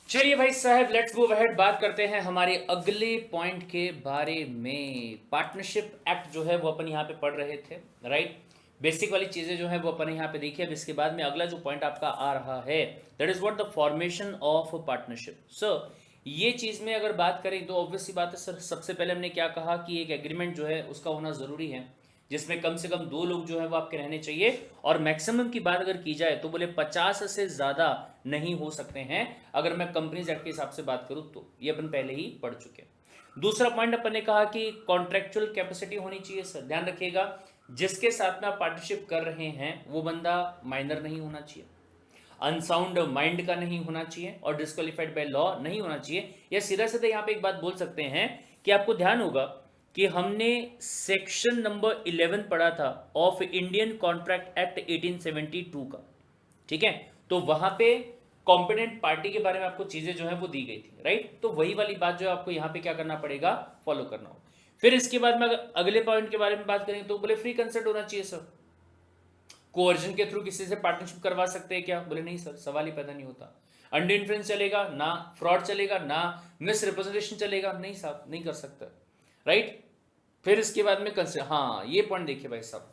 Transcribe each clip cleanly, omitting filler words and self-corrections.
चलिए भाई साहब, लेट्स गो अहेड। बात करते हैं हमारे अगले पॉइंट के बारे में। पार्टनरशिप एक्ट जो है वो अपन यहाँ पे पढ़ रहे थे, राइट। बेसिक वाली चीजें जो है वो अपन यहाँ पे देखी। अब इसके बाद में अगला जो पॉइंट आपका आ रहा है, that is what the formation of partnership. So ये चीज में अगर बात करें तो ऑब्वियस सी बात है सर, सबसे पहले हमने क्या कहा कि एक एग्रीमेंट जो है उसका होना जरूरी है, जिसमें कम से कम दो लोग जो है वो आपके रहने चाहिए। और मैक्सिमम की बात अगर की जाए तो बोले 50 से ज्यादा नहीं हो सकते हैं, अगर मैं कंपनीज एक्ट के हिसाब से बात करूं तो। ये अपन पहले ही पढ़ चुके हैं। दूसरा पॉइंट अपन ने कहा कि कॉन्ट्रेक्चुअल कैपेसिटी होनी चाहिए। सर ध्यान रखिएगा, जिसके साथ में आप पार्टनरशिप कर रहे हैं वो बंदा माइनर नहीं होना चाहिए, अनसाउंड माइंड का नहीं होना चाहिए, और डिस्क्वालिफाइड बाय लॉ नहीं होना चाहिए। या सीधा सीधा यहाँ पे एक बात बोल सकते हैं कि आपको ध्यान होगा कि हमने सेक्शन नंबर 11 पढ़ा था ऑफ इंडियन कॉन्ट्रैक्ट एक्ट 1872 का, ठीक है। तो वहां पे कॉम्पिटेंट पार्टी के बारे में आपको चीजें जो है वो दी गई थी, राइट। तो वही वाली बात जो है आपको यहाँ पे क्या करना पड़ेगा, फॉलो करना होगा। फिर इसके बाद में अगर अगले पॉइंट के बारे में बात करें तो बोले फ्री कंसेंट होना चाहिए सर। कोअर्जन के थ्रू किसी से पार्टनरशिप करवा सकते हैं क्या, बोले नहीं सर, सवाल ही पैदा नहीं होता। अंडर इन्फ्लुएंस चलेगा ना, फ्रॉड चलेगा ना, मिस रिप्रेजेंटेशन चलेगा, नहीं साहब नहीं कर सकता, राइट। फिर इसके बाद में हाँ ये पॉइंट देखिए भाई साहब,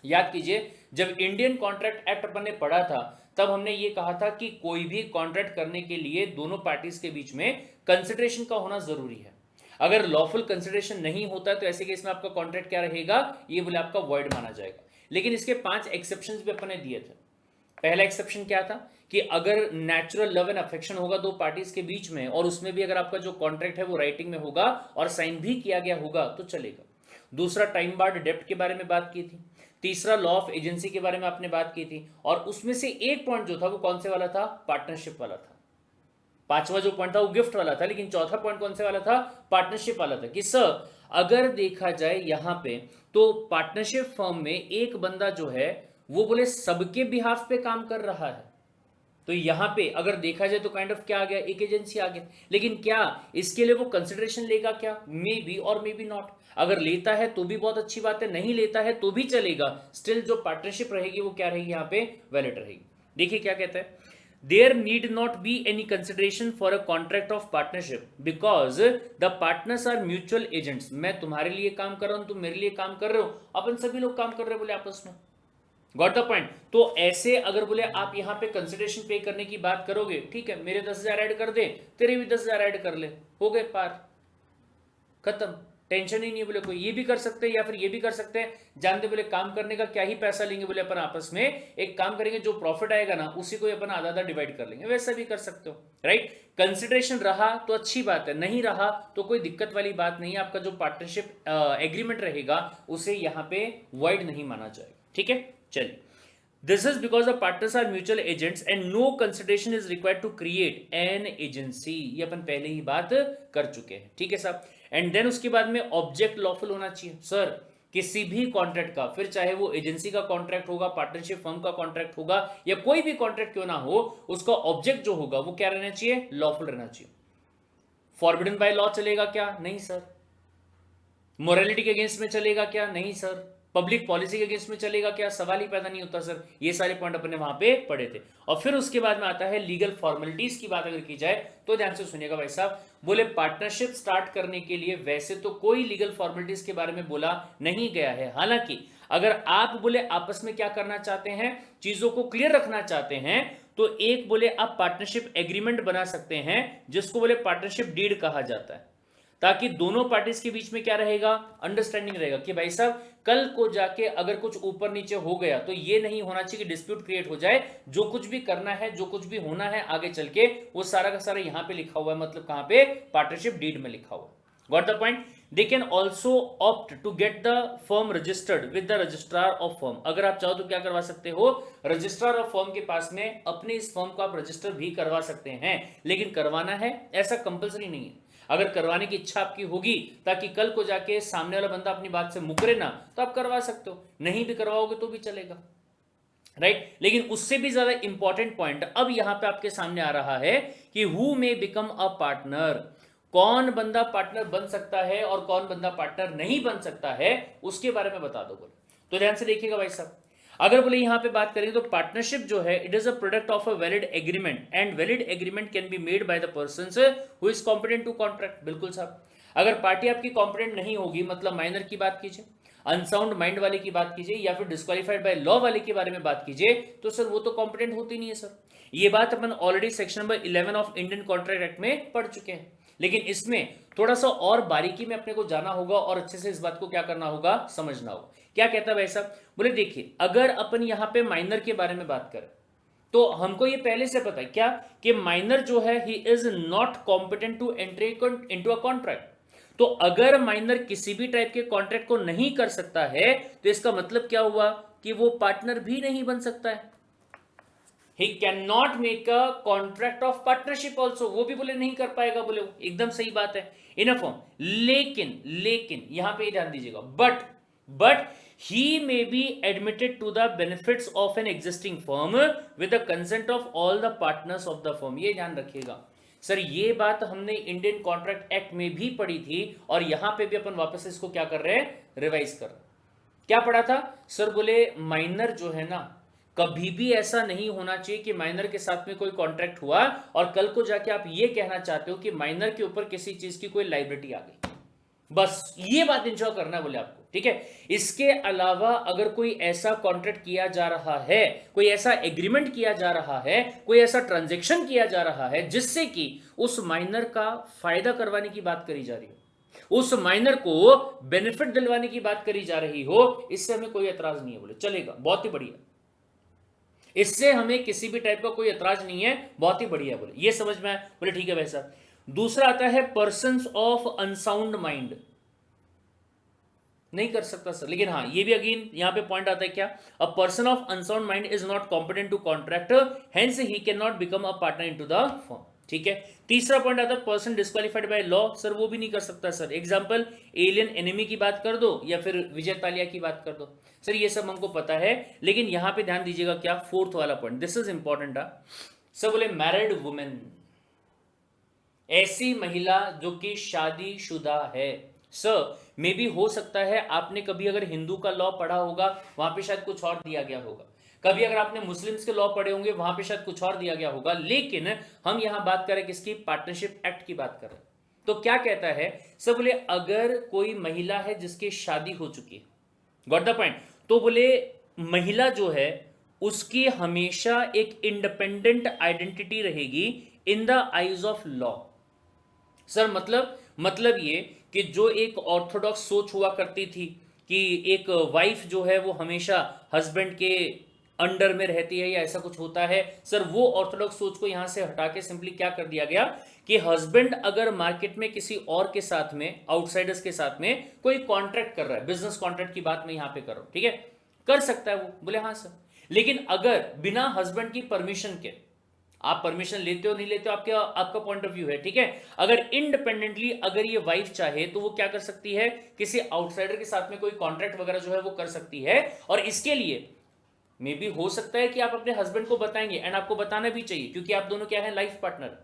याद कीजिए जब इंडियन कॉन्ट्रैक्ट एक्ट अपन ने पढ़ा था तब हमने ये कहा था कि कोई भी कॉन्ट्रैक्ट करने के लिए दोनों पार्टीज के बीच में कंसिडरेशन का होना जरूरी है। अगर लॉफुल कंसिडरेशन नहीं होता तो ऐसे केस में आपका कॉन्ट्रैक्ट क्या रहेगा, ये बोले आपका वॉइड माना जाएगा। लेकिन इसके 5 एक्सेप्शंस भी अपन ने दिए थे। पहला एक्सेप्शन क्या था कि अगर नेचुरल लव एंड अफेक्शन होगा दो पार्टीज के बीच में, और उसमें भी अगर आपका जो कॉन्ट्रैक्ट है वो राइटिंग में होगा और साइन भी किया गया होगा तो चलेगा। दूसरा टाइम बार्ड डेप्ट के बारे में बात की थी। तीसरा लॉ ऑफ एजेंसी के बारे में आपने बात की थी, और उसमें से एक पॉइंट जो था वो कौन से वाला था, पार्टनरशिप वाला था। पांचवा जो पॉइंट था वो गिफ्ट वाला था, लेकिन चौथा पॉइंट कौन से वाला था, पार्टनरशिप वाला था। कि सर अगर देखा जाए यहां पे तो पार्टनरशिप फर्म में एक बंदा जो है वो बोले सबके बिहाफ पे काम कर रहा है, तो यहां पे अगर देखा जाए तो काइंड ऑफ क्या आ गया, एक एजेंसी आ गया। लेकिन क्या इसके लिए वो कंसिडरेशन लेगा क्या, मे बी और मे बी नॉट। अगर लेता है तो भी बहुत अच्छी बात है, नहीं लेता है तो भी चलेगा। स्टिल जो पार्टनरशिप रहेगी वो क्या रहेगी, यहां पे वैलिड रहेगी। देखिए क्या कहता है, there need not be any consideration for a contract of partnership because the partners are mutual agents। मैं तुम्हारे लिए काम कर रहा हूं, तुम मेरे लिए काम कर रहे हो, अपन सभी लोग काम कर रहे हैं बोले आपस में। Got the point. तो ऐसे अगर बोले आप यहां पे कंसिडरेशन पे करने की बात करोगे, ठीक है, मेरे 10,000 ऐड कर दे, तेरे भी 10,000 ऐड कर ले, हो गए पार, खत्म, टेंशन ही नहीं है। बोले कोई ये भी कर सकते हैं या फिर ये भी कर सकते हैं, जानते बोले काम करने का क्या ही पैसा लेंगे, बोले अपन आपस में एक काम करेंगे, जो प्रॉफिट आएगा ना उसी को अपन आधा आधा डिवाइड कर लेंगे, वैसा भी कर सकते हो, राइट। कंसिडरेशन रहा तो अच्छी बात है, नहीं रहा तो कोई दिक्कत वाली बात नहीं है। आपका जो पार्टनरशिप एग्रीमेंट रहेगा उसे यहाँ पे वॉइड नहीं माना जाएगा, ठीक है। चलिए, this is because the partners are mutual agents and no consideration is required to create an agency। ये अपन पहले ही बात कर चुके हैं, ठीक है साहब। एंड देन उसके बाद में ऑब्जेक्ट लॉफुल होना चाहिए। सर किसी भी कॉन्ट्रैक्ट का, फिर चाहे वो एजेंसी का कॉन्ट्रैक्ट होगा, पार्टनरशिप फर्म का कॉन्ट्रैक्ट होगा, या कोई भी कॉन्ट्रैक्ट क्यों ना हो, उसका ऑब्जेक्ट जो होगा वो क्या रहना चाहिए, लॉफुल रहना चाहिए। फॉरबिडन बाय लॉ चलेगा क्या, नहीं सर। मोरालिटी के अगेंस्ट में चलेगा क्या, नहीं सर। पब्लिक पॉलिसी के अगेंस्ट में चलेगा क्या, सवाल ही पैदा नहीं होता सर। ये सारे पॉइंट अपने वहां पे पढ़े थे। और फिर उसके बाद में आता है लीगल फॉर्मेलिटीज की बात अगर की जाए तो ध्यान से सुनिएगा भाई साहब। बोले पार्टनरशिप स्टार्ट करने के लिए वैसे तो कोई लीगल फॉर्मेलिटीज के बारे में बोला नहीं गया है, हालांकि अगर आप बोले आपस में क्या करना चाहते हैं, चीजों को क्लियर रखना चाहते हैं, तो एक बोले आप पार्टनरशिप एग्रीमेंट बना सकते हैं, जिसको बोले पार्टनरशिप डीड कहा जाता है, ताकि दोनों पार्टीज के बीच में क्या रहेगा, अंडरस्टैंडिंग रहेगा कि भाई साहब कल को जाके अगर कुछ ऊपर नीचे हो गया तो ये नहीं होना चाहिए कि डिस्प्यूट क्रिएट हो जाए। जो कुछ भी करना है, जो कुछ भी होना है आगे चल के, वो सारा का सारा यहां पे लिखा हुआ है, मतलब कहां पे, पार्टनरशिप डीड में लिखा हुआ। Got the point. They can also opt to get the firm registered with the registrar of firm. अगर आप चाहो तो क्या करवा सकते हो, रजिस्ट्रार ऑफ फर्म के पास में अपने इस फर्म को आप रजिस्टर भी करवा सकते हैं। लेकिन करवाना है ऐसा कंपल्सरी नहीं है, अगर करवाने की इच्छा आपकी होगी ताकि कल को जाके सामने वाला बंदा अपनी बात से मुकरे ना, तो आप करवा सकते हो। नहीं भी करवाओगे तो भी चलेगा, राइट। लेकिन उससे भी ज्यादा इंपॉर्टेंट पॉइंट अब यहां पे आपके सामने आ रहा है कि who may become a partner, कौन बंदा पार्टनर बन सकता है और कौन बंदा पार्टनर नहीं बन सकता है, उसके बारे में बता दो बोले। तो ध्यान से देखिएगा भाई साहब, अगर बोले यहां पे बात करें तो पार्टनरशिप जो है it is a product of a valid agreement and valid agreement can be made by the persons who is competent to contract. बिल्कुल साहब, अगर पार्टी आपकी कॉम्पिटेंट नहीं होगी, मतलब माइनर की बात कीजिए, अनसाउंड माइंड वाले की बात कीजिए, या फिर डिस्क्वालीफाइड बाय लॉ वाले के बारे में बात कीजिए, तो सर वो तो कॉम्पिटेंट होती नहीं है सर। ये बात अपन already section number 11 of Indian contract act में पढ़ चुके हैं, लेकिन इसमें थोड़ा सा और बारीकी में अपने को जाना होगा और अच्छे से इस बात को क्या करना होगा, समझना होगा। क्या कहता है भाई साहब, बोले देखिए अगर अपन यहां पे माइनर के बारे में बात करें तो हमको ये पहले से पता है क्या कि माइनर जो है he is not competent to enter into a contract. तो अगर माइनर किसी भी टाइप के कॉन्ट्रैक्ट को नहीं कर सकता है तो इसका मतलब क्या हुआ कि वो पार्टनर भी नहीं बन सकता है। ही can not make a contract of partnership also, वो भी बोले नहीं कर पाएगा, बोले एकदम सही बात है इन अ फॉर्म। लेकिन यहां पे ध्यान दीजिएगा, but he may be admitted to the benefits of an existing firm with the consent of all the partners of the firm। ये ध्यान रखिएगा सर, ये बात हमने इंडियन कॉन्ट्रैक्ट एक्ट में भी पढ़ी थी और यहां पे भी अपन वापस इसको क्या कर रहे हैं, रिवाइज कर रहे हैं। क्या पढ़ा था सर, बोले माइनर जो है ना, कभी भी ऐसा नहीं होना चाहिए कि माइनर के साथ में कोई कॉन्ट्रैक्ट हुआ और कल को जाके आप ये कहना चाहते हो कि माइनर के ऊपर किसी चीज की कोई लाइबिलिटी आ गई। बस ये बात इंश्योर करना है बोले आपको, ठीक है। इसके अलावा अगर कोई ऐसा कॉन्ट्रैक्ट किया जा रहा है, कोई ऐसा एग्रीमेंट किया जा रहा है, कोई ऐसा ट्रांजैक्शन किया जा रहा है जिससे कि उस माइनर का फायदा करवाने की बात करी जा रही हो, उस माइनर को बेनिफिट दिलवाने की बात करी जा रही हो, इससे हमें कोई एतराज नहीं है, बोले चलेगा, बहुत ही बढ़िया, इससे हमें किसी भी टाइप का कोई एतराज नहीं है, बहुत ही बढ़िया, बोले ये समझ में आया, बोले ठीक है भाई साहब। दूसरा आता है पर्सन्स ऑफ अनसाउंड माइंड, नहीं कर सकता सर, लेकिन हाँ ये भी अगेन यहां पे पॉइंट आता है क्या, a person of unsound mind is not competent to contract hence he can not become a partner into the firm, ठीक है। तीसरा पॉइंट आता है person disqualified by law, sir वो भी नहीं कर सकता सर। एग्जांपल एलियन एनिमी की बात कर दो या फिर विजय तालिया की बात कर दो, सर ये सब हमको पता है, लेकिन यहां पे ध्यान दीजिएगा क्या, फोर्थ वाला point, this is important. Sir बोले मैरिड वुमेन, ऐसी महिला जो कि शादीशुदा है, सर मे भी हो सकता है आपने कभी अगर हिंदू का लॉ पढ़ा होगा वहां पे शायद कुछ और दिया गया होगा, कभी अगर आपने मुस्लिम्स के लॉ पढ़े होंगे वहां पे शायद कुछ और दिया गया होगा, लेकिन हम यहां बात करें किसकी, पार्टनरशिप एक्ट की बात कर रहे हैं। तो क्या कहता है सर, बोले अगर कोई महिला है जिसकी शादी हो चुकी है, गॉट द पॉइंट, तो बोले महिला जो है उसकी हमेशा एक इंडिपेंडेंट आइडेंटिटी रहेगी in the eyes of law. Sir मतलब ये कि जो एक ऑर्थोडॉक्स सोच हुआ करती थी कि एक वाइफ जो है वो हमेशा हस्बैंड के अंडर में रहती है या ऐसा कुछ होता है, सर वो ऑर्थोडॉक्स सोच को यहां से हटा के सिंपली क्या कर दिया गया कि हस्बैंड अगर मार्केट में किसी और के साथ में, आउटसाइडर्स के साथ में कोई कॉन्ट्रैक्ट कर रहा है, बिजनेस कॉन्ट्रैक्ट की बात मैं यहां पे कर रहा हूं, ठीक है, कर सकता है वो, बोले हाँ सर। लेकिन अगर बिना हस्बैंड की परमिशन के, आप परमिशन लेते हो नहीं लेते हो आपका पॉइंट ऑफ व्यू है, ठीक है, अगर इंडिपेंडेंटली अगर ये वाइफ चाहे तो वो क्या कर सकती है, किसी आउटसाइडर के साथ में कोई कॉन्ट्रैक्ट वगैरह जो है वो कर सकती है, और इसके लिए मे भी हो सकता है कि आप अपने हस्बैंड को बताएंगे, एंड आपको बताना भी चाहिए क्योंकि आप दोनों क्या है, लाइफ पार्टनर,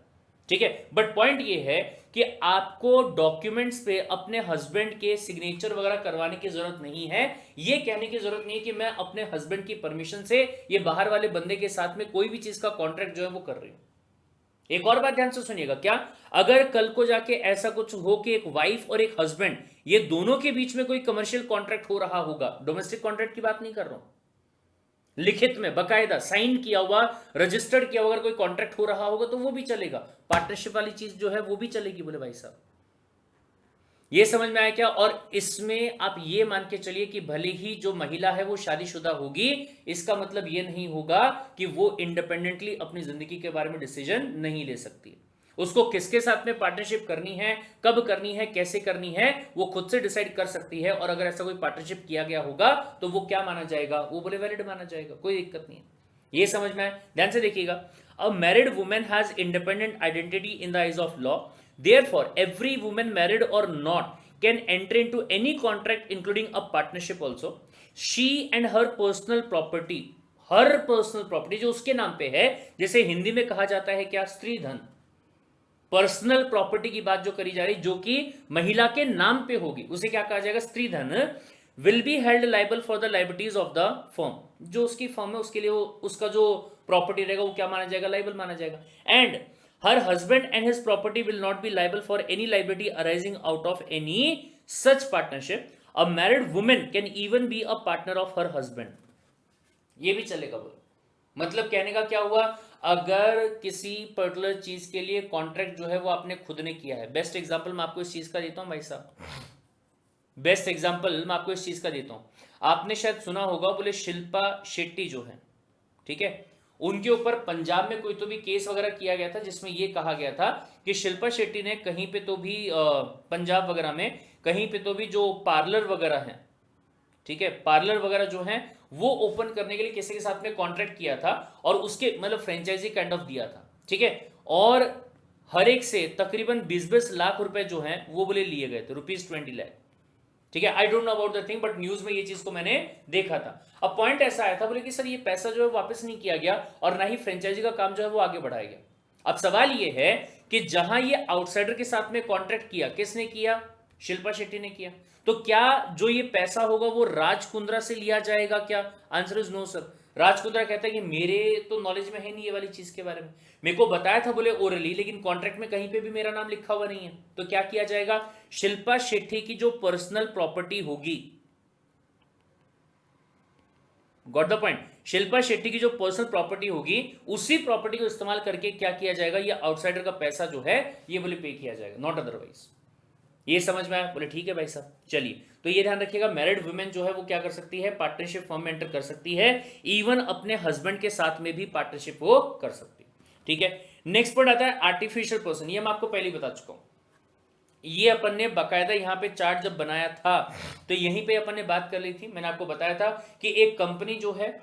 ठीक है। बट पॉइंट ये है कि आपको डॉक्यूमेंट्स पे अपने हस्बैंड के सिग्नेचर वगैरह करवाने की जरूरत नहीं है, ये कहने की जरूरत नहीं है कि मैं अपने हस्बैंड की परमिशन से ये बाहर वाले बंदे के साथ में कोई भी चीज का कॉन्ट्रैक्ट जो है वो कर रही हूं। एक और बात ध्यान से सुनिएगा, क्या अगर कल को जाके ऐसा कुछ हो कि एक वाइफ और एक हस्बैंड ये दोनों के बीच में कोई कमर्शियल कॉन्ट्रैक्ट हो रहा होगा, डोमेस्टिक कॉन्ट्रैक्ट की बात नहीं कर रहा हूं, लिखित में बकायदा साइन किया हुआ, रजिस्टर्ड किया हुआ अगर कोई कॉन्ट्रैक्ट हो रहा होगा तो वो भी चलेगा, पार्टनरशिप वाली चीज जो है वो भी चलेगी, बोले भाई साहब ये समझ में आया क्या। और इसमें आप ये मान के चलिए कि भले ही जो महिला है वो शादीशुदा होगी, इसका मतलब ये नहीं होगा कि वो इंडिपेंडेंटली अपनी जिंदगी के बारे में डिसीजन नहीं ले सकती, उसको किसके साथ में पार्टनरशिप करनी है, कब करनी है, कैसे करनी है, वो खुद से डिसाइड कर सकती है, और अगर ऐसा कोई पार्टनरशिप किया गया होगा तो वो क्या माना जाएगा, वो बोले वैलिड माना जाएगा, कोई दिक्कत नहीं है, ये समझ में आए, ध्यान से देखिएगा। A married women has independent identity in the eyes of law, therefore every women married or not can enter into any contract including a partnership also, she and her personal property, her personal property जो उसके नाम पे है, जैसे हिंदी में कहा जाता है क्या, स्त्री धन, पर्सनल प्रॉपर्टी की बात जो करी जा रही जो कि महिला के नाम पे होगी उसे क्या कहा जाएगा, स्त्री धन, will be held liable for the liabilities of the firm, जो उसकी फर्म है उसके लिए वो उसका जो प्रॉपर्टी रहेगा वो क्या माना जाएगा, लाइबल माना जाएगा। And her husband and his property will not be liable for any liability arising out of any such partnership. A married women can even be a partner of her husband, ये भी चलेगा। बोलो मतलब कहने का क्या हुआ, अगर किसी पर्टिकुलर चीज के लिए कॉन्ट्रैक्ट जो है वो आपने खुद ने किया है। बेस्ट एग्जांपल मैं आपको इस चीज का देता हूं भाई साहब, बेस्ट एग्जांपल मैं आपको इस चीज का देता हूं। आपने शायद सुना होगा, बोले शिल्पा शेट्टी जो है, ठीक है, उनके ऊपर पंजाब में कोई तो भी केस वगैरह किया गया था जिसमें यह कहा गया था कि शिल्पा शेट्टी ने कहीं पे तो भी पंजाब वगैरह में कहीं पे तो भी जो पार्लर वगैरह है, ठीक है, पार्लर वगैरह जो है वो ओपन करने के लिए किसी के साथ में कॉन्ट्रैक्ट किया था और उसके मतलब फ्रेंचाइजी काइंड ऑफ दिया था, ठीक है, और हर एक से तकरीबन 20-20 लाख रुपए जो हैं वो बोले लिए गए थे, ₹20 लाख, ठीक है। I don't know about the thing, but news में ये चीज को मैंने देखा था। अब पॉइंट ऐसा आया था, बोले कि सर ये पैसा जो है वापस नहीं किया गया और ना ही फ्रेंचाइजी का काम जो है वो आगे बढ़ाया गया। अब सवाल ये है कि जहां ये आउटसाइडर के साथ में कॉन्ट्रैक्ट किया, किसने किया, शिल्पा शेट्टी ने किया, तो क्या जो ये पैसा होगा वो राज कुंद्रा से लिया जाएगा क्या? Answer is no sir. Raj Kundra कहता है कि मेरे तो नॉलेज में है नहीं ये वाली चीज के बारे में, मेरे को बताया था बोले ओरली, लेकिन कॉन्ट्रैक्ट में कहीं पे भी मेरा नाम लिखा हुआ नहीं है। तो क्या किया जाएगा, शिल्पा शेट्टी की जो पर्सनल प्रॉपर्टी होगी, got the point, Shilpa Shetty की जो पर्सनल प्रॉपर्टी होगी उसी प्रॉपर्टी को इस्तेमाल करके क्या किया जाएगा, ये आउटसाइडर का पैसा जो है ये बोले पे किया जाएगा, नॉट अदरवाइज। ये समझ में आया? बोले ठीक है भाई साहब। चलिए, तो ये ध्यान रखिएगा, मैरिड वुमेन जो है वो क्या कर सकती है, पार्टनरशिप फॉर्म में एंटर कर सकती है, इवन अपने हस्बैंड के साथ में भी पार्टनरशिप वो कर सकती है, ठीक है। नेक्स्ट पॉइंट आता है आर्टिफिशियल पर्सन। ये मैं आपको पहले ही बता चुका हूं, ये अपन ने बाकायदा यहाँ पे चार्ट जब बनाया था तो यहीं पे अपन ने बात कर ली थी। मैंने आपको बताया था कि एक कंपनी जो है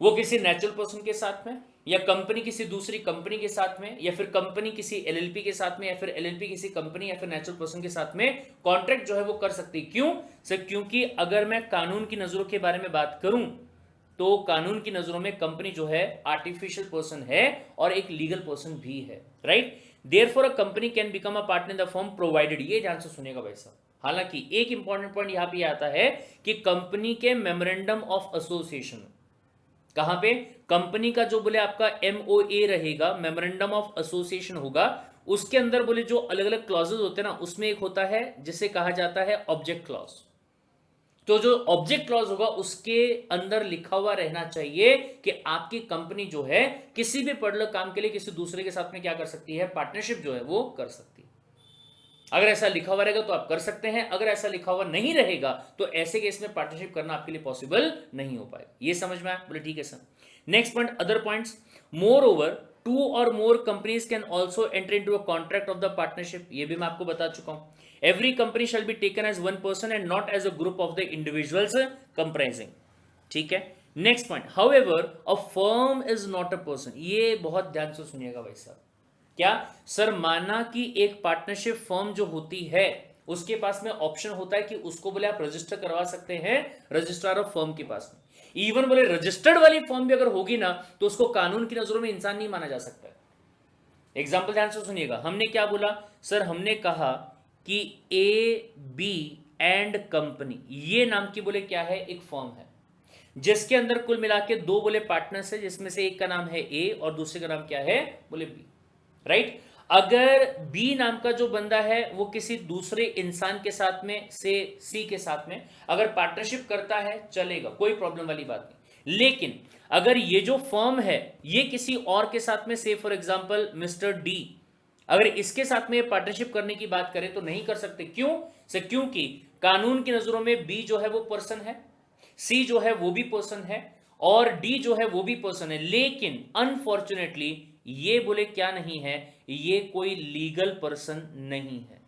वो किसी नेचुरल पर्सन के साथ में, या कंपनी किसी दूसरी कंपनी के साथ में, या फिर कंपनी किसी एलएलपी के साथ में, या फिर एलएलपी किसी कंपनी या फिर नेचुरल पर्सन के साथ में कॉन्ट्रैक्ट जो है वो कर सकती है। क्यों सर? क्योंकि अगर मैं कानून की नजरों के बारे में बात करूं तो कानून की नजरों में कंपनी जो है आर्टिफिशियल पर्सन है और एक लीगल पर्सन भी है, right. Therefore a company can become a partner in the firm provided, ये ध्यान से सुनेगा भाई साहब। हालांकि एक इंपॉर्टेंट पॉइंट यहां पे आता है कि कंपनी के मेमोरेंडम ऑफ एसोसिएशन, कहां पे, कंपनी का जो बोले आपका MOA रहेगा, मेमोरेंडम ऑफ एसोसिएशन होगा, उसके अंदर बोले जो अलग अलग क्लॉजेज होते हैं ना, उसमें एक होता है जिसे कहा जाता है ऑब्जेक्ट क्लॉज। तो जो ऑब्जेक्ट क्लॉज होगा उसके अंदर लिखा हुआ रहना चाहिए कि आपकी कंपनी जो है किसी भी पर्टिकुलर काम के लिए किसी दूसरे के साथ में क्या कर सकती है, पार्टनरशिप जो है वो कर सकती है। अगर ऐसा लिखा हुआ रहेगा तो आप कर सकते हैं, अगर ऐसा लिखा हुआ नहीं रहेगा तो ऐसे केस में पार्टनरशिप करना आपके लिए पॉसिबल नहीं हो पाएगा। ये समझ में आया? बोले ठीक है sir. Next point, other points, more over 2 or more companies can also enter into a contract of the partnership, ये भी मैं आपको बता चुका हूं। Every company shall be taken as one person and not as a group of the individuals comprising, ठीक है। Next point, however a firm is not a person, ये बहुत ध्यान से सुनिएगा भाई साहब। क्या सर? माना कि एक पार्टनरशिप फर्म जो होती है उसके पास में ऑप्शन होता है कि उसको बोले आप रजिस्टर करवा सकते हैं रजिस्ट्रार ऑफ फर्म के पास में। इवन बोले रजिस्टर्ड वाली फर्म भी अगर होगी ना तो उसको कानून की नजरों में इंसान नहीं माना जा सकता है। एग्जाम्पल ध्यान से सुनिएगा, हमने क्या बोला सर? हमने कहा कि AB एंड कंपनी, ये नाम की बोले क्या है, एक फर्म है जिसके अंदर कुल मिला के 2 बोले पार्टनर्स है, जिसमें से एक का नाम है A और दूसरे का नाम क्या है, बोले B, राइट। अगर B नाम का जो बंदा है वो किसी दूसरे इंसान के साथ में से C के साथ में अगर पार्टनरशिप करता है चलेगा, कोई प्रॉब्लम वाली बात नहीं। लेकिन अगर ये जो फर्म है ये किसी और के साथ में, से फॉर एग्जांपल मिस्टर D, अगर इसके साथ में पार्टनरशिप करने की बात करें तो नहीं कर सकते। क्यों से? क्योंकि कानून की नजरों में B जो है वो पर्सन है, C जो है वो भी पर्सन है और D जो है वो भी पर्सन है, लेकिन अनफॉर्चुनेटली ये बोले क्या नहीं है, ये कोई लीगल पर्सन नहीं है।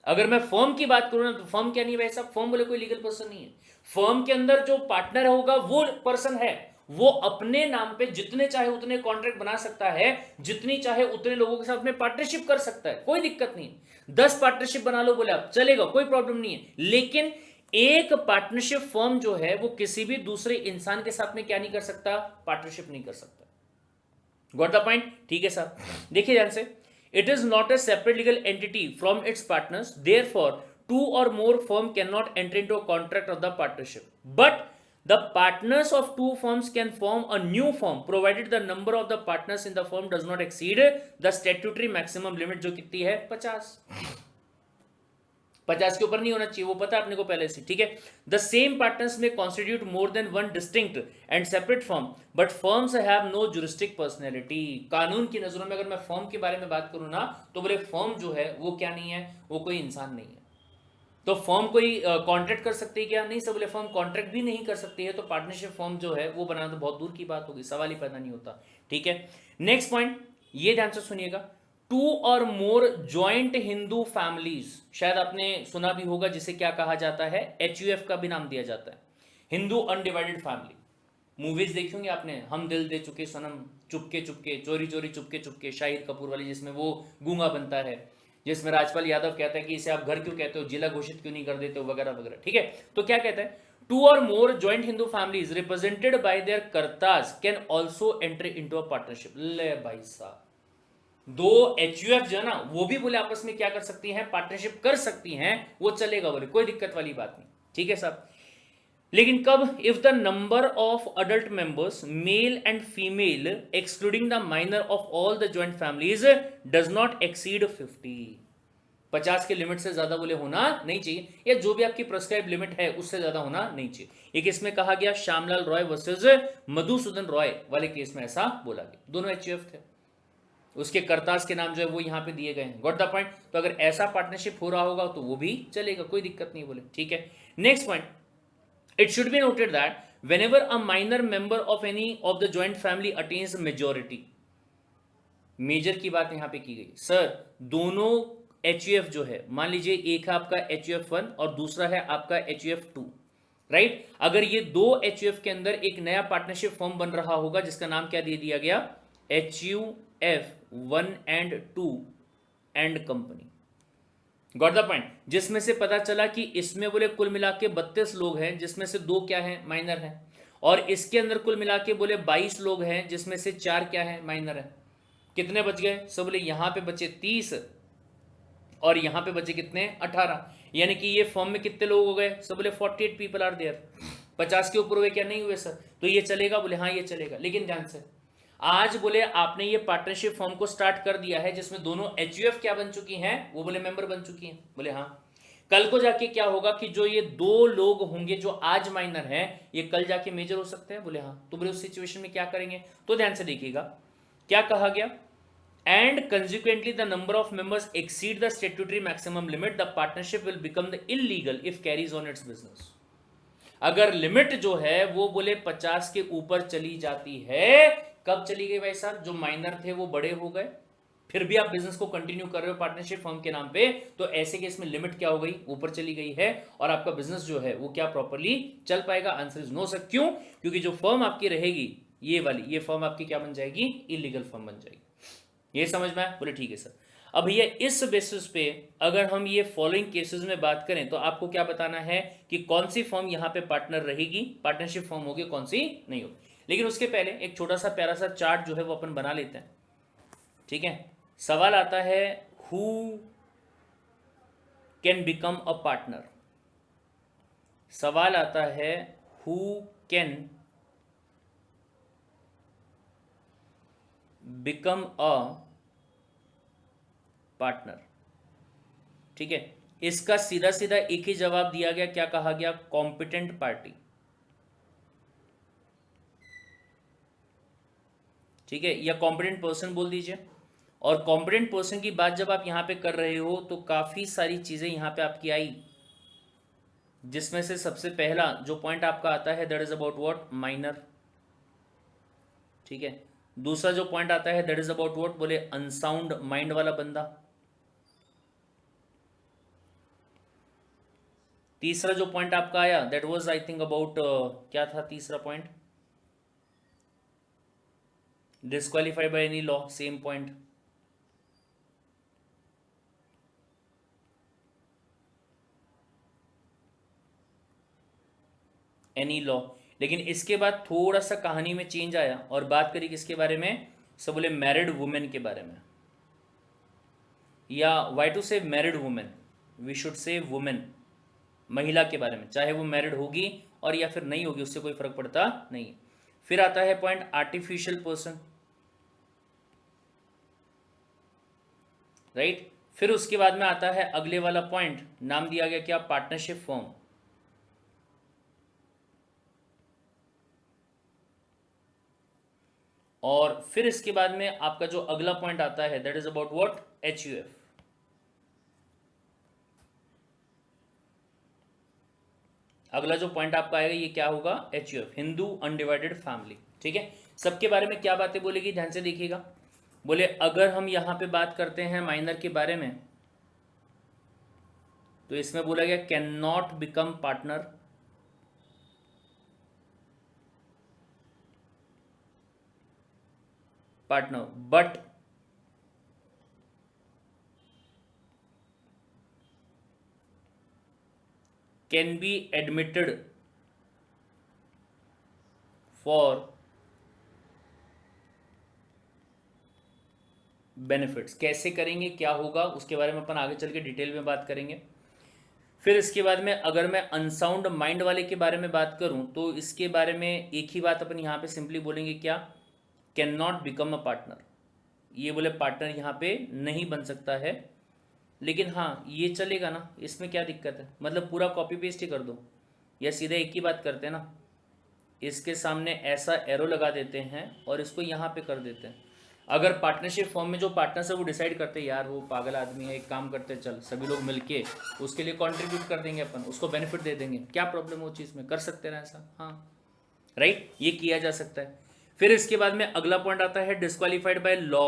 अगर मैं फर्म की बात करूं ना तो फर्म क्या नहीं भाई साहब, फर्म बोले कोई लीगल पर्सन नहीं है। फर्म के अंदर जो पार्टनर होगा वो पर्सन है, वो अपने नाम पे जितने चाहे उतने कॉन्ट्रैक्ट बना सकता है, जितनी चाहे उतने लोगों के साथ में पार्टनरशिप कर सकता है, कोई दिक्कत नहीं। 10 पार्टनरशिप बना लो बोले आप, चलेगा, कोई प्रॉब्लम नहीं है। लेकिन एक पार्टनरशिप फर्म जो है वो किसी भी दूसरे इंसान के साथ में क्या नहीं कर सकता, पार्टनरशिप नहीं कर सकता। Got the point? ठीक है साहब। देखिए ध्यान से, it is not a separate legal entity from its partners, therefore two or more firm cannot enter into a contract of the partnership, but the partners of two firms can form a new firm provided the number of the partners in the firm does not exceed the statutory maximum limit, जो कितनी है 50। 50 के ऊपर नहीं होना चाहिए, वो पता है अपने को पहले से, ठीक है। The same partners may constitute more than one distinct and separate firm, but firms have no juristic personality. कानून की नजरों में अगर मैं फर्म के बारे में बात करूं ना, तो बोले फर्म जो है वो क्या नहीं है, वो कोई इंसान नहीं है। तो फर्म कोई कॉन्ट्रैक्ट कर सकती है क्या? नहीं सब बोले फर्म कॉन्ट्रैक्ट भी नहीं कर सकती है, तो पार्टनरशिप फर्म जो है वो बनाना तो बहुत दूर की बात होगी, सवाल ही पैदा नहीं होता, ठीक है। नेक्स्ट पॉइंट ये ध्यान से सुनिएगा, to or more joint Hindu families, शायद आपने सुना भी होगा, जिसे क्या कहा जाता है, HUF का भी नाम दिया जाता है, हिंदू अनडिवाइडेड फैमिली। मूवीज देखी होंगी आपने, हम दिल दे चुके सनम, चुपके चुपके, चोरी चोरी चुपके चुपके, शाहिद कपूर वाली, जिसमें वो गूंगा बनता है, जिसमें राजपाल यादव कहता है कि इसे आप घर क्यों कहते हो, जिला घोषित क्यों नहीं कर देते हो, वगैरह वगैरह, ठीक है। तो क्या कहता है, two or more joint Hindu families represented by their kartas can also enter into a partnership. ले भाई साहब, दो HUF जो है ना, वो भी बोले आपस में क्या कर सकती हैं, पार्टनरशिप कर सकती हैं, वो चलेगा, बोले कोई दिक्कत वाली बात नहीं, ठीक है साहब। लेकिन कब? If the number of adult members male and female excluding the minor of all the joint families does not exceed 50। 50 के लिमिट से ज्यादा बोले होना नहीं चाहिए, या जो भी आपकी प्रिस्क्राइब लिमिट है उससे ज्यादा होना नहीं चाहिए। एक इसमें कहा गया श्यामलाल रॉय वर्सेस मधुसूदन रॉय वाले केस में ऐसा बोला गया, दोनों HUF थे, उसके कर्तास के नाम जो है वो यहां पे दिए गए हैं, गॉट द पॉइंट। तो अगर ऐसा पार्टनरशिप हो रहा होगा तो वो भी चलेगा, कोई दिक्कत नहीं बोले, ठीक है। Next point, it should be noted that whenever a minor member of any of the joint family attains majority, major की बात यहां पे की गई, सर दोनों HUF जो है, मान लीजिए एक है आपका HUF1 और दूसरा है आपका HUF2, राइट। अगर ये दो HUF के अंदर एक नया पार्टनरशिप फॉर्म बन रहा होगा जिसका नाम क्या दे दिया गया, HUF1 and 2 and company, got the point. जिसमें से पता चला कि इसमें बोले कुल मिला के 32 लोग हैं, जिसमें से 2 क्या हैं, माइनर हैं, और इसके अंदर कुल मिला के बोले 22 लोग हैं, जिसमें से 4 क्या हैं, माइनर हैं। कितने बच गए? सब बोले यहां पे बचे 30 और यहां पे बचे कितने, 18, यानी कि ये फॉर्म में कितने लोग हो गए, सब बोले 48 पीपल आर देयर। 50 के ऊपर हुए क्या? नहीं हुए सर। तो ये चलेगा? बोले हाँ ये चलेगा। लेकिन ध्यान से, आज बोले आपने ये पार्टनरशिप फॉर्म को स्टार्ट कर दिया है जिसमें दोनों HUF क्या बन चुकी हैं, वो बोले मेंबर बन चुकी हैं, बोले हाँ। कल को जाके क्या होगा कि जो ये 2 लोग होंगे जो आज माइनर हैं, ये कल जाके मेजर हो सकते हैं, बोले हाँ। तो बोले उस सिचुएशन में क्या करेंगे? तो ध्यान से देखिएगा क्या कहा गया, and consequently the number of members exceed the statutory maximum limit, the partnership will become the illegal if carries on its business। अगर लिमिट जो है वो बोले 50 के ऊपर चली जाती है, कब चली गई भाई साहब, जो माइनर थे वो बड़े हो गए, फिर भी आप बिजनेस को कंटिन्यू कर रहे हो पार्टनरशिप फर्म के नाम पे, तो ऐसे केस में लिमिट क्या हो गई, ऊपर चली गई है, और आपका बिजनेस जो है वो क्या प्रॉपर्ली चल पाएगा? Answer is no sir. क्यों? क्योंकि जो फर्म आपकी रहेगी ये वाली, ये फर्म आपकी क्या बन जाएगी, इलीगल फर्म बन जाएगी। ये समझ में आया? बोले ठीक है सर। अब भैया इस बेसिस पे अगर हम ये फॉलोइंग केसेस में बात करें तो आपको क्या बताना है कि कौन सी फर्म यहाँ पे पार्टनर रहेगी, पार्टनरशिप फर्म होगी, कौन सी नहीं होगी। लेकिन उसके पहले एक छोटा सा प्यारा सा चार्ट जो है वो अपन बना लेते हैं, ठीक है। सवाल आता है, who can become a partner. सवाल आता है, who can become a partner, ठीक है। इसका सीधा सीधा एक ही जवाब दिया गया, क्या कहा गया, कॉम्पिटेंट पार्टी, ठीक है, या कॉम्पिटेंट पर्सन बोल दीजिए। और कॉम्पिटेंट पर्सन की बात जब आप यहां पे कर रहे हो तो काफी सारी चीजें यहां पे आपकी आई, जिसमें से सबसे पहला जो पॉइंट आपका आता है that is about what, minor, ठीक है। दूसरा जो पॉइंट आता है दैट इज अबाउट व्हाट, बोले अनसाउंड माइंड वाला बंदा। तीसरा जो पॉइंट आपका आया that was I think about, क्या था तीसरा point, disqualified by any law, same point. Any law. लेकिन इसके बाद थोड़ा सा कहानी में चेंज आया और बात करी किसके बारे में, सब बोले मैरिड वुमेन के बारे में, या why to say married women, we should say women, महिला के बारे में, चाहे वो मैरिड होगी और या फिर नहीं होगी, उससे कोई फर्क पड़ता नहीं। फिर आता है पॉइंट आर्टिफिशियल पर्सन, राइट। फिर उसके बाद में आता है अगले वाला पॉइंट, नाम दिया गया क्या, पार्टनरशिप फॉर्म। और फिर इसके बाद में आपका जो अगला पॉइंट आता है that is about what, HUF। अगला जो पॉइंट आपका आएगा ये क्या होगा, HUF, हिंदू अनडिवाइडेड फैमिली। ठीक है, सबके बारे में क्या बातें बोलेगी, ध्यान से देखिएगा। बोले अगर हम यहां पे बात करते हैं माइनर के बारे में, तो इसमें बोला गया can not become partner, but can be admitted for benefits. कैसे करेंगे, क्या होगा, उसके बारे में अपन आगे चल के डिटेल में बात करेंगे। फिर इसके बाद में अगर मैं अनसाउंड माइंड वाले के बारे में बात करूं, तो इसके बारे में एक ही बात अपन यहाँ पे सिंपली बोलेंगे क्या, can not become a partner. ये बोले पार्टनर यहाँ पे नहीं बन सकता है, लेकिन हाँ ये चलेगा ना, इसमें क्या दिक्कत है, मतलब पूरा कॉपी पेस्ट ही कर दो या सीधे एक ही बात करते हैं ना, इसके सामने ऐसा एरो लगा देते हैं और इसको यहाँ पे कर देते हैं। अगर पार्टनरशिप फॉर्म में जो पार्टनर्स है वो डिसाइड करते हैं यार वो पागल आदमी है, एक काम करते हैं चल सभी लोग मिलके उसके लिए कंट्रीब्यूट कर देंगे, अपन उसको बेनिफिट दे देंगे, क्या प्रॉब्लम वो चीज़ में कर सकते हैं ऐसा, हाँ राइट, ये किया जा सकता है। फिर इसके बाद में अगला पॉइंट आता है डिस्क्वालीफाइड बाय लॉ।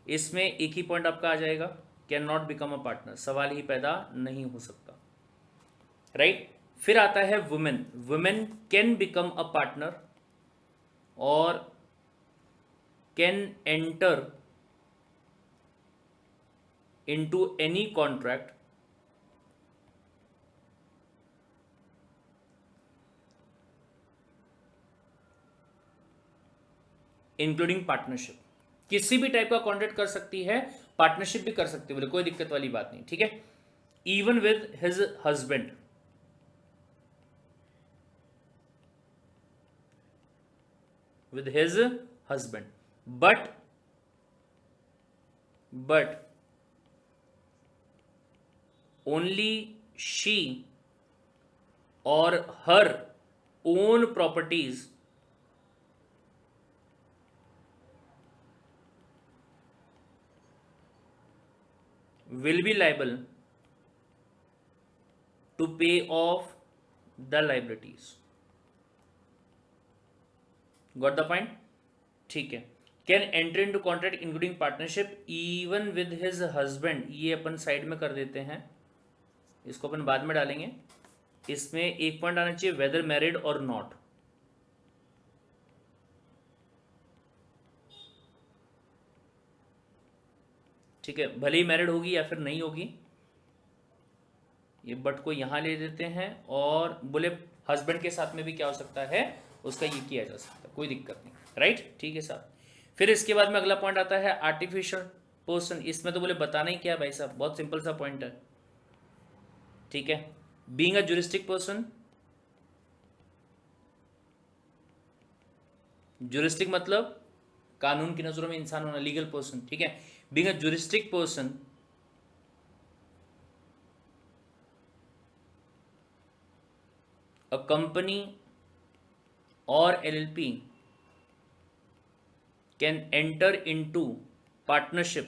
इसमें एक ही पॉइंट आपका आ जाएगा, can not become a partner, सवाल ही पैदा नहीं हो सकता, राइट। फिर आता है women, women can become a partner or can enter into any contract including partnership. किसी भी टाइप का कॉन्ट्रैक्ट कर सकती है, पार्टनरशिप भी कर सकती है, बोले कोई दिक्कत वाली बात नहीं, ठीक है। Even with his husband, with his husband, but only she or her own properties will be liable to pay off the liabilities। Got the point, ठीक है। Can enter into contract including partnership even with his husband, ये अपन side में कर देते हैं, इसको अपन बाद में डालेंगे। इसमें एक पॉइंट आना चाहिए वेदर मैरिड और नॉट, ठीक है, भले ही मैरिड होगी या फिर नहीं होगी, ये बट को यहां ले देते हैं और बोले हस्बैंड के साथ में भी क्या हो सकता है, उसका ये किया जा सकता है, कोई दिक्कत नहीं, राइट, ठीक है साहब। फिर इसके बाद में अगला पॉइंट आता है आर्टिफिशियल पर्सन। इसमें तो बोले बताना ही क्या भाई साहब, बहुत सिंपल सा पॉइंट है, ठीक है। Being a juristic person, juristic मतलब कानून की नजरों में इंसान होना, लीगल पर्सन, ठीक है। Being a juristic person, a company or LLP can enter into partnership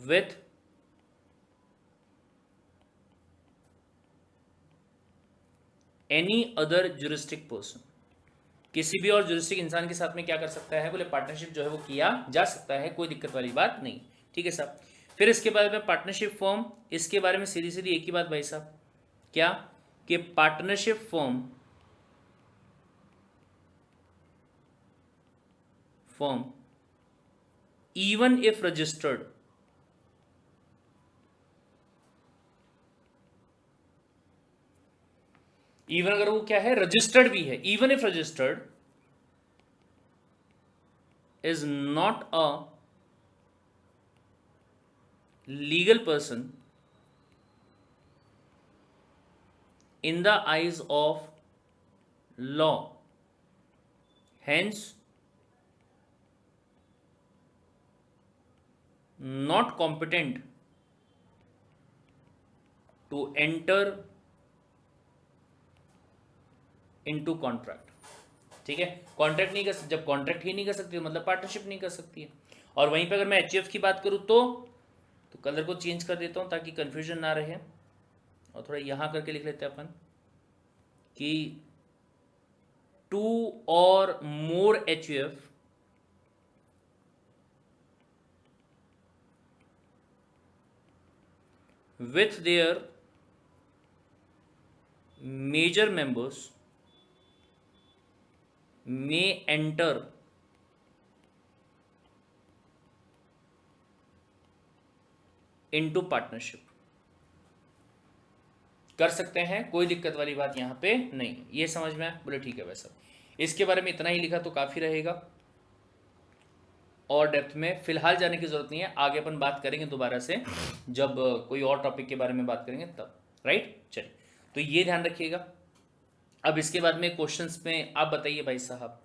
with any other juristic person। किसी भी और जुरिस्टिक इंसान के साथ में क्या कर सकता है, बोले पार्टनरशिप जो है वो किया जा सकता है, कोई दिक्कत वाली बात नहीं, ठीक है साहब। फिर इसके बाद में पार्टनरशिप फॉर्म, इसके बारे में सीधी सीधी एक ही बात भाई साहब, क्या कि partnership form even if registered, even अगर वो क्या है, रजिस्टर्ड भी है, even if registered is not a legal person in the eyes of law, hence not competent to enter into contract। ठीक है, कॉन्ट्रैक्ट नहीं कर सकती, जब कॉन्ट्रैक्ट ही नहीं कर सकती मतलब पार्टनरशिप नहीं कर सकती है। और वहीं पे अगर मैं एचयूएफ की बात करूं तो कलर को चेंज कर देता हूं ताकि कंफ्यूजन ना रहे, और थोड़ा यहां करके लिख लेते हैं अपन कि 2 or more HUF with their major members may enter into partnership। कर सकते हैं, कोई दिक्कत वाली बात यहाँ पे नहीं। ये समझ में आया? बोले ठीक है वैसा। इसके बारे में इतना ही लिखा तो काफ़ी रहेगा, और डेप्थ में फिलहाल जाने की जरूरत नहीं है, आगे अपन बात करेंगे दोबारा से जब कोई और टॉपिक के बारे में बात करेंगे तब। राइट, चलिए तो ये ध्यान रखिएगा। अब इसके बाद में क्वेश्चंस में आप बताइए भाई साहब,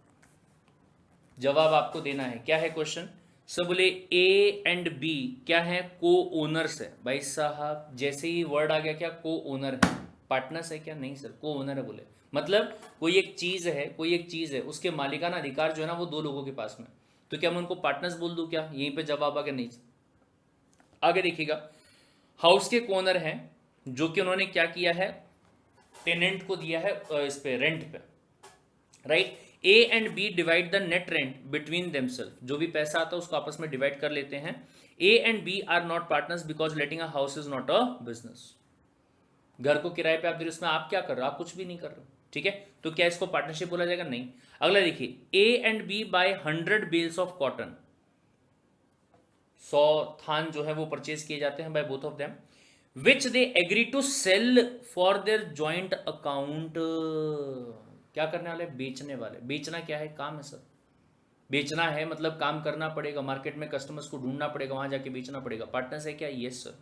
जवाब आपको देना है। क्या है क्वेश्चन? सब बोले ए एंड बी क्या है? को ओनर्स है। भाई साहब जैसे ही वर्ड आ गया क्या को ओनर है, पार्टनर्स है क्या? नहीं सर, को ओनर है। बोले मतलब कोई एक चीज है, कोई एक चीज है, उसके मालिकाना अधिकार जो है ना वो 2 लोगों के पास में, तो क्या मैं उनको पार्टनर्स बोल दूं क्या? यहीं पे जवाब आ गया नहीं। आगे देखिएगा, हाउस के ओनर हैं जो कि उन्होंने क्या किया है, टेनेंट को दिया है इस पे रेंट पे। Right, a and b divide the net rent between themselves, जो भी पैसा आता है उसको आपस में डिवाइड कर लेते हैं। A and b are not partners because letting a house is not a business. घर को किराए पे आप दे रहे हो, उसमें आप क्या कर रहे हो? आप कुछ भी नहीं कर रहे हो। ठीक है, तो क्या इसको पार्टनरशिप बोला जाएगा? नहीं। अगला देखिए, a and b buy 100 bales of cotton, 100 थान जो है वो परचेज किए जाते हैं by both of them, which they agree to sell for their joint account. क्या करने वाले? बेचने वाले। बेचना क्या है? काम है सर। बेचना है मतलब काम करना पड़ेगा, मार्केट में कस्टमर्स को ढूंढना पड़ेगा, वहां जाके बेचना पड़ेगा। पार्टनर्स है क्या? Yes sir.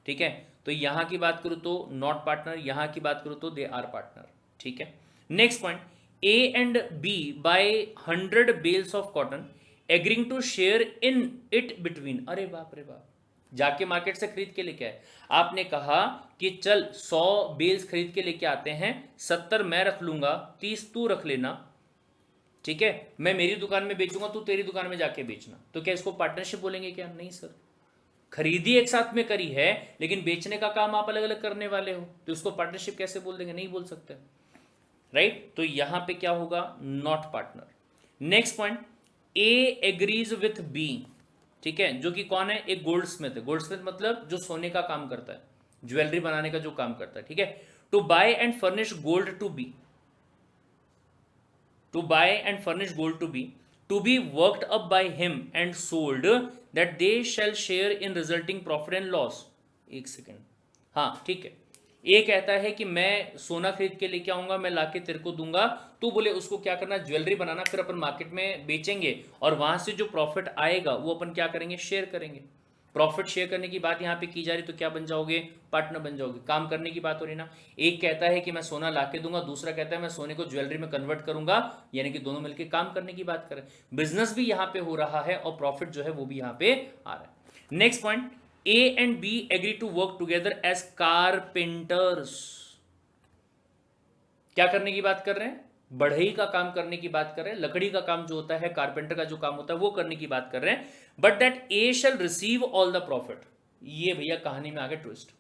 ठीक है, तो यहां की बात करूं तो नॉट पार्टनर, यहां की बात करूं तो दे आर पार्टनर। ठीक है, next point, a and b buy 100 bales of cotton agreeing to share in it between. अरे बाप रे बाप, जाके मार्केट से खरीद के लेके आए। आपने कहा कि चल 100 बेल्स खरीद के लेके आते हैं, 70 मैं रख लूंगा, 30 तू रख लेना। ठीक है, मैं मेरी दुकान में बेचूंगा, तू तेरी दुकान में जाके बेचना। तो क्या इसको पार्टनरशिप बोलेंगे क्या? नहीं सर। खरीदी एक साथ में करी है लेकिन बेचने का काम आप अलग अलग करने वाले हो, तो उसको पार्टनरशिप कैसे बोल देंगे? नहीं बोल सकते। राइट, तो यहां पे क्या होगा? Not partner. Next point, a agrees with b. ठीक है, जो कि कौन है? एक गोल्ड स्मिथ है। गोल्ड स्मिथ मतलब जो सोने का काम करता है, ज्वेलरी बनाने का जो काम करता है। ठीक है, to buy and furnish gold to b, to buy and furnish gold to b worked up by him and sold that they shall share in resulting profit and loss. एक सेकेंड, हाँ ठीक है, ये कहता है कि मैं सोना खरीद के लेके आऊंगा, मैं लाके तेरे को दूंगा, तो बोले उसको क्या करना? ज्वेलरी बनाना, फिर अपन मार्केट में बेचेंगे और वहां से जो प्रॉफिट आएगा वो अपन क्या करेंगे? शेयर करेंगे। प्रॉफिट शेयर करने की बात यहाँ पे की जा रही, तो क्या बन जाओगे? पार्टनर बन जाओगे। काम करने की बात हो रही ना। एक कहता है कि मैं सोना लाके दूंगा, दूसरा कहता है मैं सोने को ज्वेलरी में कन्वर्ट करूंगा, यानी कि दोनों मिलकर काम करने की बात करें। बिजनेस भी यहाँ पे हो रहा है और प्रॉफिट जो है वो भी यहाँ पे आ रहा है। Next point, a and b agree to work together as carpenters. क्या करने की बात कर रहे हैं? बढ़ई का काम करने की बात कर रहे हैं, लकड़ी का काम जो होता है, कारपेंटर का जो काम होता है वो करने की बात कर रहे हैं। But that a shall receive all the profit. ये भैया कहानी में आगे ट्विस्ट,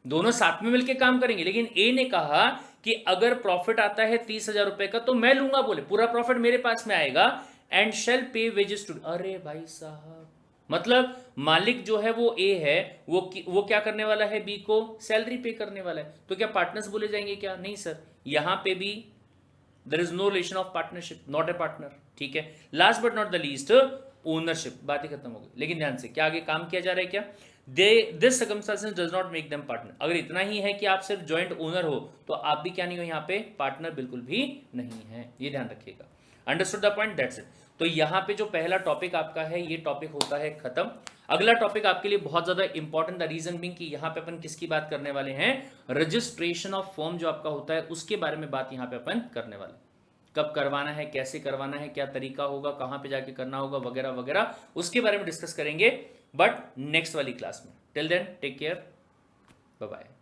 दोनों साथ में मिलकर काम करेंगे, लेकिन ए ने कहा कि अगर प्रॉफिट आता है 30,000 रुपए का तो मैं लूंगा, बोले पूरा प्रॉफिट मेरे पास में आएगा, एंड शैल पे वेजेस टू। अरे भाई साहब, मतलब मालिक जो है वो ए है, वो क्या करने वाला है? बी को सैलरी पे करने वाला है। तो क्या पार्टनर्स बोले जाएंगे क्या? नहीं सर, यहां पे भी there is no relation of partnership, not a partner. ठीक है, last but not the least, ownership. बात ही खत्म हो गई। लेकिन ध्यान से, क्या आगे काम किया जा रहा है? क्या this circumstances does not make them partner. अगर इतना ही है कि आप सिर्फ जॉइंट ओनर हो तो आप भी क्या नहीं हो यहाँ पे? पार्टनर बिल्कुल भी नहीं है। ये ध्यान रखिएगा। Understood the point? That's it. तो यहाँ पे जो पहला टॉपिक आपका है ये टॉपिक होता है खत्म। अगला टॉपिक आपके लिए बहुत ज्यादा इंपॉर्टेंट, द रीजन बिंग कि यहाँ पे अपन किसकी बात करने वाले हैं, रजिस्ट्रेशन ऑफ फॉर्म जो आपका होता है उसके बारे में बात यहाँ पे अपन करने वाले, कब करवाना है, कैसे करवाना है, क्या तरीका होगा, कहाँ पे जाके करना होगा, वगैरह वगैरह, उसके बारे में डिस्कस करेंगे बट नेक्स्ट वाली क्लास में। Till then take care, bye bye.